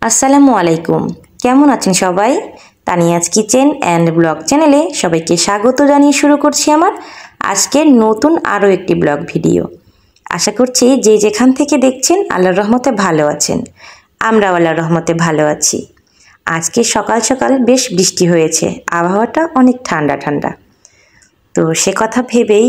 আসসালামু আলাইকুম। কেমন আছেন সবাই? তানিয়াজ কিচেন অ্যান্ড ব্লগ চ্যানেলে সবাইকে স্বাগত জানিয়ে শুরু করছি আমার আজকের নতুন আরও একটি ব্লগ ভিডিও। আশা করছি যে যেখান থেকে দেখছেন আল্লাহর রহমতে ভালো আছেন। আমরাও আল্লাহর রহমতে ভালো আছি। আজকে সকাল সকাল বেশ বৃষ্টি হয়েছে, আবহাওয়াটা অনেক ঠান্ডা ঠান্ডা। তো সে কথা ভেবেই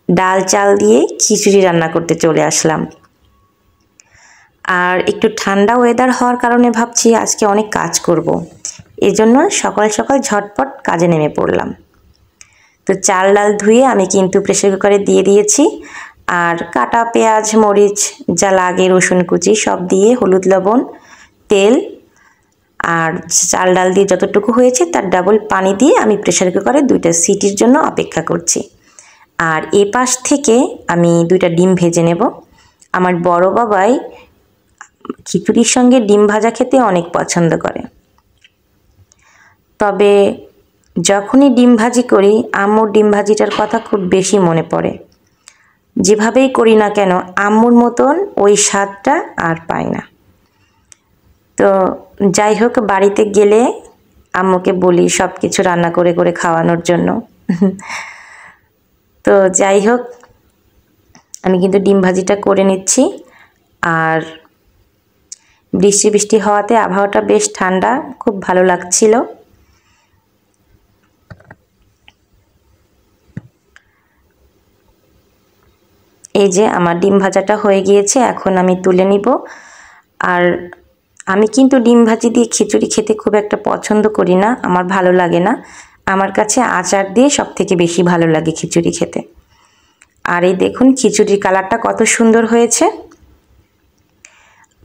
ডাল চাল দিয়ে খিচুড়ি রান্না করতে চলে আসলাম। আর একটু ঠান্ডা ওয়েদার হওয়ার কারণে ভাবছি আজকে অনেক কাজ করব। এজন্য সকাল সকাল ঝটপট কাজে নেমে পড়লাম। তো চাল ডাল ধুয়ে আমি কিন্তু প্রেসার কুকারে দিয়ে দিয়েছি, আর কাটা পেঁয়াজ মরিচ যা লাগে রসুন কুচি সব দিয়ে হলুদ লবণ তেল আর চাল ডাল দিয়ে যতটুকু হয়েছে তার ডাবল পানি দিয়ে আমি প্রেসার কুকারে 2টা সিটির জন্য অপেক্ষা করছি। আর এ পাশ থেকে আমি 2টা ডিম ভেজে নেব। আমার বড় বাবাই খিচুড়ির সঙ্গে ডিম ভাজা খেতে অনেক পছন্দ করে। তবে যখনই ডিম ভাজি করি আম্মুর ডিম ভাজিটার কথা খুব বেশি মনে পড়ে। যেভাবেই করি না কেন আম্মুর মতন ওই স্বাদটা আর পাই না। তো যাই হোক, বাড়িতে গেলে আম্মুকে বলি সব কিছু রান্না করে করে খাওয়ানোর জন্য। তো যাই হোক, আমি কিন্তু ডিম ভাজিটা করে নিচ্ছি। আর বৃষ্টি বৃষ্টি হওয়াতে আবহাওয়াটা বেশ ঠান্ডা, খুব ভালো লাগছিল। এই যে আমার ডিম ভাজাটা হয়ে গিয়েছে, এখন আমি তুলে নিব। আর আমি কিন্তু ডিম ভাজি দিয়ে খিচুড়ি খেতে খুব একটা পছন্দ করি না, আমার ভালো লাগে না। আমার কাছে আচার দিয়ে সবথেকে বেশি ভালো লাগে খিচুড়ি খেতে। আর এই দেখুন খিচুড়ির কালারটা কত সুন্দর হয়েছে।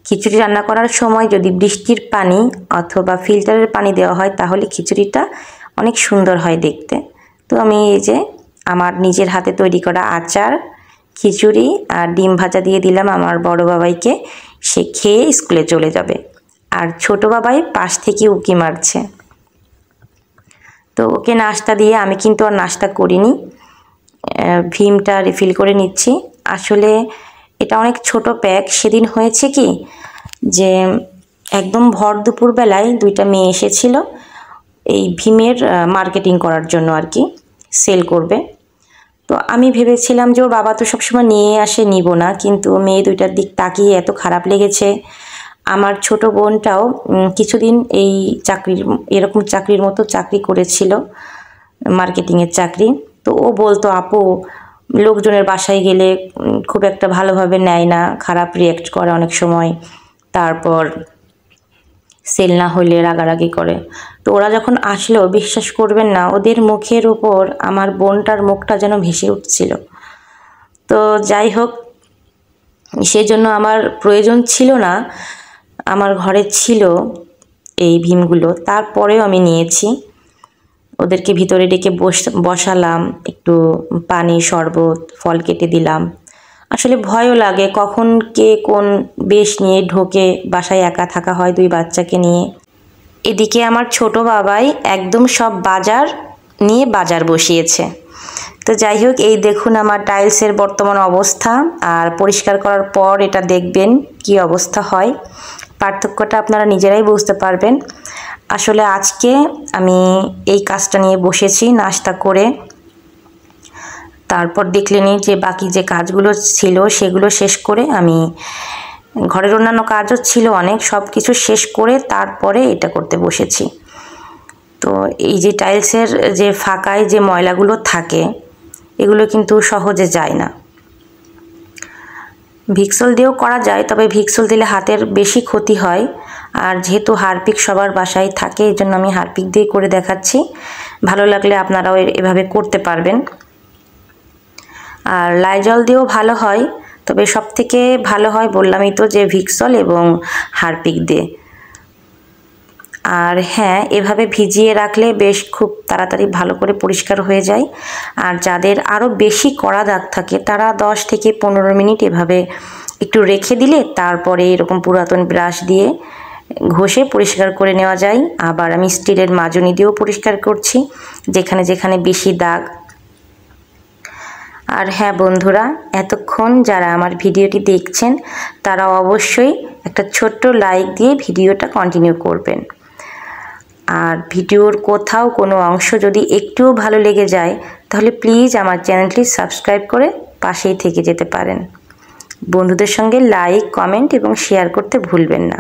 খিচুড়ি রান্না করার সময় যদি বৃষ্টির পানি অথবা ফিল্টারের পানি দেওয়া হয় তাহলে খিচুড়িটা অনেক সুন্দর হয় দেখতে। তো আমি এই যে আমার নিজের হাতে তৈরি করা আচার, খিচুড়ি আর ডিম ভাজা দিয়ে দিলাম আমার বড় বাবাইকে। সে খেয়ে স্কুলে চলে যাবে। আর ছোট বাবাই পাশ থেকে উঁকি মারছে। তো ওকে নাস্তা দিয়ে আমি কিন্তু আর নাস্তা করিনি, ভীমটা রিফিল করে নিচ্ছি। আসলে এটা অনেক ছোট প্যাক। সেদিন হয়েছে কি যে একদম ভর দুপুরবেলায় 2টা মেয়ে এসেছিল এই ভীমের মার্কেটিং করার জন্য, আর কি সেল করবে। তো আমি ভেবেছিলাম যে ওর বাবা তো সবসময় নিয়ে আসে, নিব না, কিন্তু মেয়ে 2টার দিক তাকিয়ে এত খারাপ লেগেছে। আমার ছোট বোনটাও কিছুদিন এই এরকম চাকরির মতো চাকরি করেছিল, মার্কেটিংয়ের চাকরি। তো ও বলতো আপু লোকজনের বাসায় গেলে খুব একটা ভালোভাবে নেয় না, খারাপ রিয়্যাক্ট করে অনেক সময়, তারপর সেল না হলে রাগারাগি করে। তো ওরা যখন আসলো বিশ্বাস করবেন না, ওদের মুখের উপর আমার বোনটার মুখটা যেন ভেসে উঠছিল। তো যাই হোক, সেজন্য আমার প্রয়োজন ছিল না, আমার ঘরে ছিল এই ভীমগুলো, তারপরেও আমি নিয়েছি। ওদেরকে ভিতরে ডেকে বসালাম, একটু পানি শরবত ফল কেটে দিলাম। আসলে ভয়ও লাগে কখন কে কোন বেশ নিয়ে ঢোকে, বাসায় একা থাকা হয় 2 বাচ্চাকে নিয়ে। এদিকে আমার ছোট বাবাই একদম সব বাজার নিয়ে বাজার বসিয়েছে। তো যাই হোক, এই দেখুন আমার টাইলসের বর্তমান অবস্থা, আর পরিষ্কার করার পর এটা দেখবেন কি অবস্থা হয়। পার্থক্যটা আপনারা নিজেরাই বুঝতে পারবেন। আসলে আজকে আমি এই কাজটা নিয়ে বসেছি নাস্তা করে। তারপর দেখলেনই যে বাকি যে কাজগুলো ছিল সেগুলো শেষ করে আমি ঘরের অন্যান্য কাজও ছিল অনেক, সব কিছু শেষ করে তারপরে এটা করতে বসেছি। তো এই যে টাইলসের যে ফাঁকায় যে ময়লাগুলো থাকে এগুলো কিন্তু সহজে যায় না। ভিক্সল দিয়েও করা যায়, তবে ভিক্সল দিলে হাতের বেশি ক্ষতি হয়। আর যেহেতু হারপিক সবার বাসায় থাকে এই জন্য আমি হারপিক দিয়ে করে দেখাচ্ছি। ভালো লাগলে আপনারাও এভাবে করতে পারবেন। আর লাইজল দিয়েও ভালো হয়, তবে সবথেকে ভালো হয় বললামই তো যে ভিক্সল এবং হারপিক দিয়ে। আর হ্যাঁ, এভাবে ভিজিয়ে রাখলে বেশ খুব তাড়াতাড়ি ভালো করে পরিষ্কার হয়ে যায়। আর যাদের আরও বেশি কড়া দাগ থাকে তারা 10 থেকে 15 মিনিট এভাবে একটু রেখে দিলে তারপরে এরকম পুরাতন ব্রাশ দিয়ে ঘষে পরিষ্কার করে নেওয়া যায়। আবার আমি স্টিলের মাজনি দিয়েও পরিষ্কার করছি যেখানে যেখানে বেশি দাগ। আর হ্যাঁ বন্ধুরা, এতক্ষণ যারা আমার ভিডিওটি দেখছেন তারা অবশ্যই একটা ছোট্ট লাইক দিয়ে ভিডিওটা কন্টিনিউ করবেন। আর ভিডিওর কোথাও কোনো অংশ যদি একটুও ভালো লেগে যায় তাহলে প্লিজ আমার চ্যানেলটি সাবস্ক্রাইব করে পাশেই থেকে যেতে পারেন। বন্ধুদের সঙ্গে লাইক, কমেন্ট এবং শেয়ার করতে ভুলবেন না।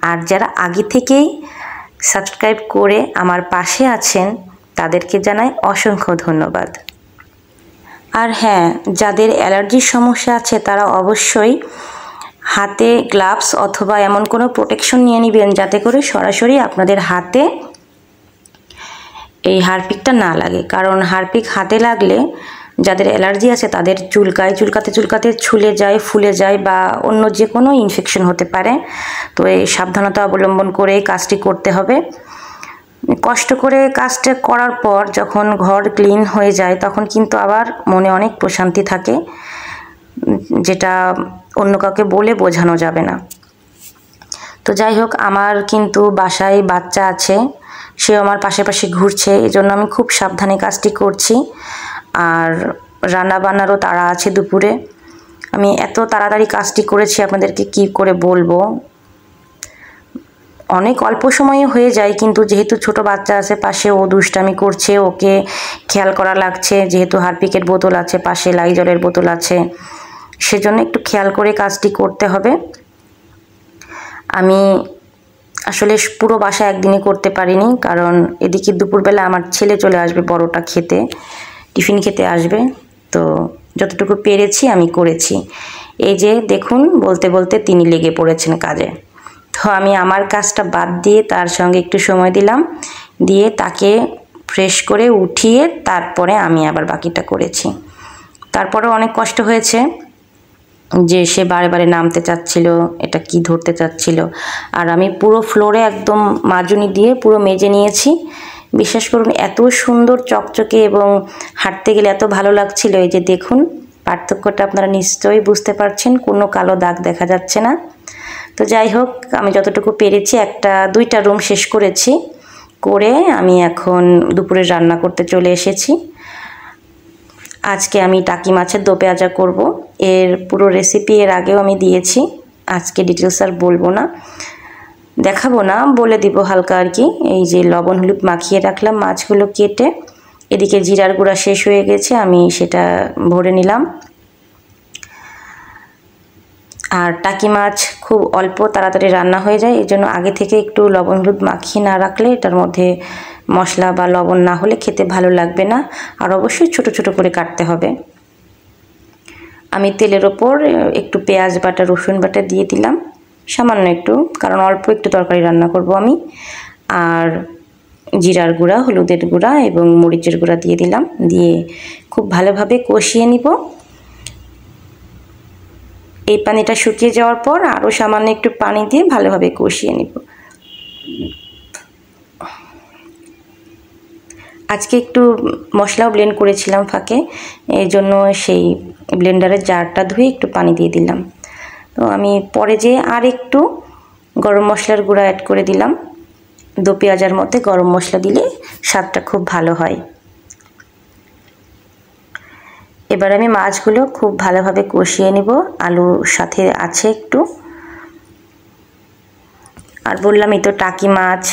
আর যারা আগে থেকেই সাবস্ক্রাইব করে আমার পাশে আছেন তাদেরকে জানাই অসংখ্য ধন্যবাদ। আর হ্যাঁ, যাদের অ্যালার্জির সমস্যা আছে তারা অবশ্যই হাতে গ্লাভস অথবা এমন কোনো প্রোটেকশন নিয়ে নেবেন যাতে করে সরাসরি আপনাদের হাতে এই হারপিকটা না লাগে। কারণ হারপিক হাতে লাগলে যাদের অ্যালার্জি আছে তাদের চুলকাতে ছুলে যায়, ফুলে যায় বা অন্য যে কোনো ইনফেকশন হতে পারে। তো এই সাবধানতা অবলম্বন করে কাজটি করতে হবে। কষ্ট করে কাজটা করার পর যখন ঘর ক্লিন হয়ে যায় তখন কিন্তু আবার মনে অনেক প্রশান্তি থাকে, যেটা অন্য কাউকে বলে বোঝানো যাবে না। তো যাই হোক, আমার কিন্তু বাসায় বাচ্চা আছে, সেও আমার পাশে ঘুরছে, এই জন্য আমি খুব সাবধানে কাজটি করছি। আর রান্না বান্নারও তাড়া আছে দুপুরে। আমি এত তাড়াতাড়ি কাজটি করেছি আপনাদেরকে কি করে বলবো। অনেক অল্প সময়ে হয়ে যায়, কিন্তু যেহেতু ছোট বাচ্চা আছে পাশে, ও দুষ্টামি করছে, ওকে খেয়াল করা লাগছে। যেহেতু হারপিকের বোতল আছে পাশে, লাইজলের বোতল আছে, সেজন্য একটু খেয়াল করে কাজটি করতে হবে। আমি আসলে পুরো বাসা একদিনই করতে পারিনি, কারণ এদিকে দুপুরবেলা আমার ছেলে চলে আসবে, বড়টা টিফিন খেতে আসবে। তো যতটুকু পেরেছি আমি করেছি। এই যে দেখুন, বলতে বলতে তিনি লেগে পড়েছেন কাজে। তো আমি আমার কাজটা বাদ দিয়ে তার সঙ্গে একটু সময় দিলাম, দিয়ে তাকে ফ্রেশ করে উঠিয়ে তারপরে আমি আবার বাকিটা করেছি। তারপরে অনেক কষ্ট হয়েছে যে সে বারে বারে নামতে চাচ্ছিল, এটা কি ধরতে চাচ্ছিল। আর আমি পুরো ফ্লোরে একদম মাজুনি দিয়ে পুরো মেজে নিয়েছি। বিশ্বাস করুন, এত সুন্দর চকচকে এবং হাঁটতে গেলে এত ভালো লাগছিল। এই যে দেখুন, পার্থক্যটা আপনারা নিশ্চয়ই বুঝতে পারছেন, কোনো কালো দাগ দেখা যাচ্ছে না। তো যাই হোক, আমি যতটুকু পেরেছি দুইটা রুম শেষ করেছি, করে আমি এখন দুপুরে রান্না করতে চলে এসেছি। আজকে আমি টাকি মাছের দো পেঁয়াজা করব। এর পুরো রেসিপি এর আগেও আমি দিয়েছি, আজকে ডিটেলস আর বলবো না, দেখাবো না, বলে দিব হালকা আর কি। এই যে লবণ হলুদ মাখিয়ে রাখলাম মাছগুলো কেটে। এদিকে জিরার গুঁড়া শেষ হয়ে গেছে, আমি সেটা ভরে নিলাম। আর টাকি মাছ খুব অল্প তাড়াতাড়ি রান্না হয়ে যায়, এই জন্য আগে থেকে একটু লবণ হলুদ মাখিয়ে না রাখলে এটার মধ্যে মশলা বা লবণ না হলে খেতে ভালো লাগবে না। আর অবশ্যই ছোট ছোট করে কাটতে হবে। আমি তেলের ওপর একটু পেঁয়াজ বাটা, রসুন বাটা দিয়ে দিলাম সামান্য একটু, কারণ অল্প একটু তরকারি রান্না করব আমি। আর জিরার গুঁড়া, হলুদের গুঁড়া এবং মরিচের গুঁড়া দিয়ে দিলাম, দিয়ে খুব ভালোভাবে কষিয়ে নিব। এই পানিটা শুকিয়ে যাওয়ার পর আরও সামান্য একটু পানি দিয়ে ভালোভাবে কষিয়ে নিব। আজকে একটু মশলাও ব্লেন্ড করেছিলাম ফাঁকে, এই জন্য সেই ব্লেন্ডারের জারটা ধুয়ে একটু পানি দিয়ে দিলাম। তো আমি পরে যে আর একটু গরম মশলার গুঁড়া অ্যাড করে দিলাম। দো পেঁয়াজার মধ্যে গরম মশলা দিলে স্বাদটা খুব ভালো হয়। এবার আমি মাছগুলো খুব ভালোভাবে কষিয়ে নিব, আলুর সাথে আছে একটু। আর বললামই তো, টাকি মাছ,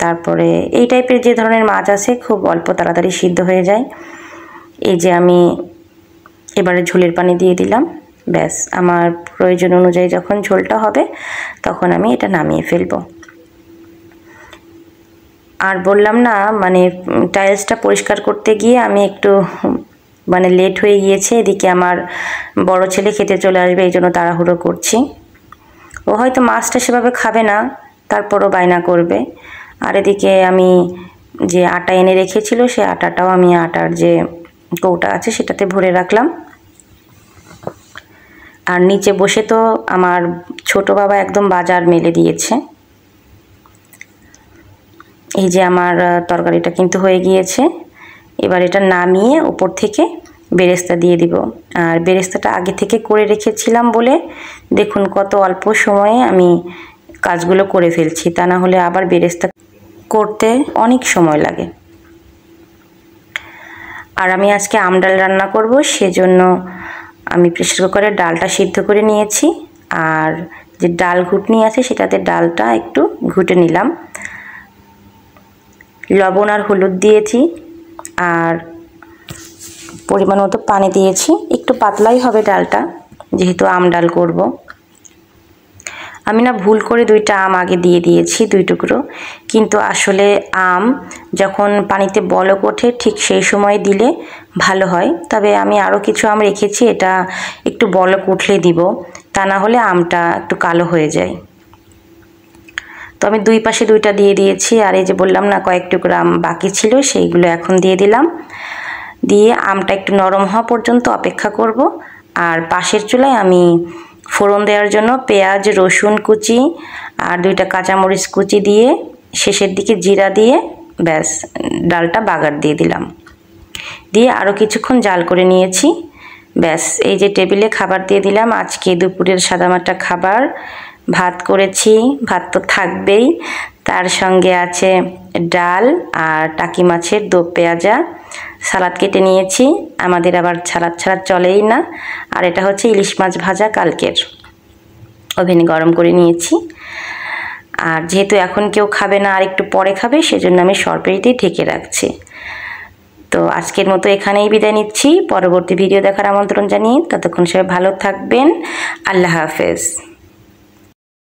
তারপরে এই টাইপের যে ধরনের মাছ আছে খুব অল্প তাড়াতাড়ি সিদ্ধ হয়ে যায়। এই যে আমি এবারে ঝোলের পানি দিয়ে দিলাম। ব্যাস, আমার প্রয়োজন অনুযায়ী যখন ঝোলটা হবে তখন আমি এটা নামিয়ে ফেলবো। আর বললাম না, মানে টাইলসটা পরিষ্কার করতে গিয়ে আমি একটু লেট হয়ে গিয়েছে। এদিকে আমার বড় ছেলে খেতে চলে আসবে, এই জন্য তাড়াহুড়ো করছি। ও হয়তো মাছটা সেভাবে খাবে না, তারপরও বায়না করবে। আর এদিকে আমি যে আটা এনে রেখেছিল, সে আটাটাও আমি আটার যে কৌটা আছে সেটাতে ভরে রাখলাম। আর নিচে বসে তো আমার ছোট বাবা একদম বাজার মেলে দিয়েছে। এই যে আমার তরকারিটা কিন্তু হয়ে গিয়েছে। এবার এটা নামিয়ে উপর থেকে বেরেস্তা দিয়ে দিব। আর বেরেস্তাটা আগে থেকে করে রেখেছিলাম বলে দেখুন কত অল্প সময়ে আমি কাজগুলো করে ফেলছি, তা না হলে আবার বেরেস্তা করতে অনেক সময় লাগে। আর আমি আজকে আম ডাল রান্না করব, সেজন্য আমি প্রেসার কুকারে ডালটা সিদ্ধ করে নিয়েছি। আর যে ডাল ঘুটনি আছে সেটাতে ডালটা একটু ঘুটে নিলাম। লবণ আর হলুদ দিয়েছি আর পরিমাণ মতো পানি দিয়েছি। একটু পাতলাই হবে ডালটা, যেহেতু আম ডাল করব। আমি না ভুল করে 2টা আম আগে দিয়ে দিয়েছি, 2 টুকরো, কিন্তু আসলে আম যখন পানিতে বলক ওঠে ঠিক সেই সময় দিলে ভালো হয়। তবে আমি আরও কিছু আম রেখেছি, এটা একটু বলক উঠলে দিব, তা না হলে আমটা একটু কালো হয়ে যায়। তো আমি 2 পাশে 2টা দিয়ে দিয়েছি। আর এই যে বললাম না কয়েক টুকরো আম বাকি ছিল, সেইগুলো এখন দিয়ে দিলাম। দিয়ে আমটা একটু নরম হওয়া পর্যন্ত অপেক্ষা করব। আর পাশের চুলায় আমি ফোড়ন দেওয়ার জন্য পেঁয়াজ রসুন কুচি আর 2টা কাঁচামরিচ কুচি দিয়ে শেষের দিকে জিরা দিয়ে ব্যাস ডালটা বাগার দিয়ে দিলাম। দিয়ে আরও কিছুক্ষণ জাল করে নিয়েছি। ব্যাস এই যে টেবিলে খাবার দিয়ে দিলাম। আজকে দুপুরের সাদামাটা খাবার, ভাত করেছি, ভাত তো থাকবেই, তার সঙ্গে আছে ডাল আর টাকি মাছের দো পেঁয়াজা, সালাদ কেটে নিয়েছি, আমাদের আবার সালাদ ছাড়া চলেই না। আর এটা হচ্ছে ইলিশ মাছ ভাজা কালকের, ওভেনে গরম করে নিয়েছি। আর যেহেতু এখন কেউ খাবে না, আর একটু পরে খাবে, সেজন্য আমি সরপেরিতেই ঢেকে রাখছি। তো আজকের মতো এখানেই বিদায় নিচ্ছি, পরবর্তী ভিডিও দেখার আমন্ত্রণ জানিয়ে ততক্ষণ সবাই ভালো থাকবেন। আল্লাহ হাফেজ।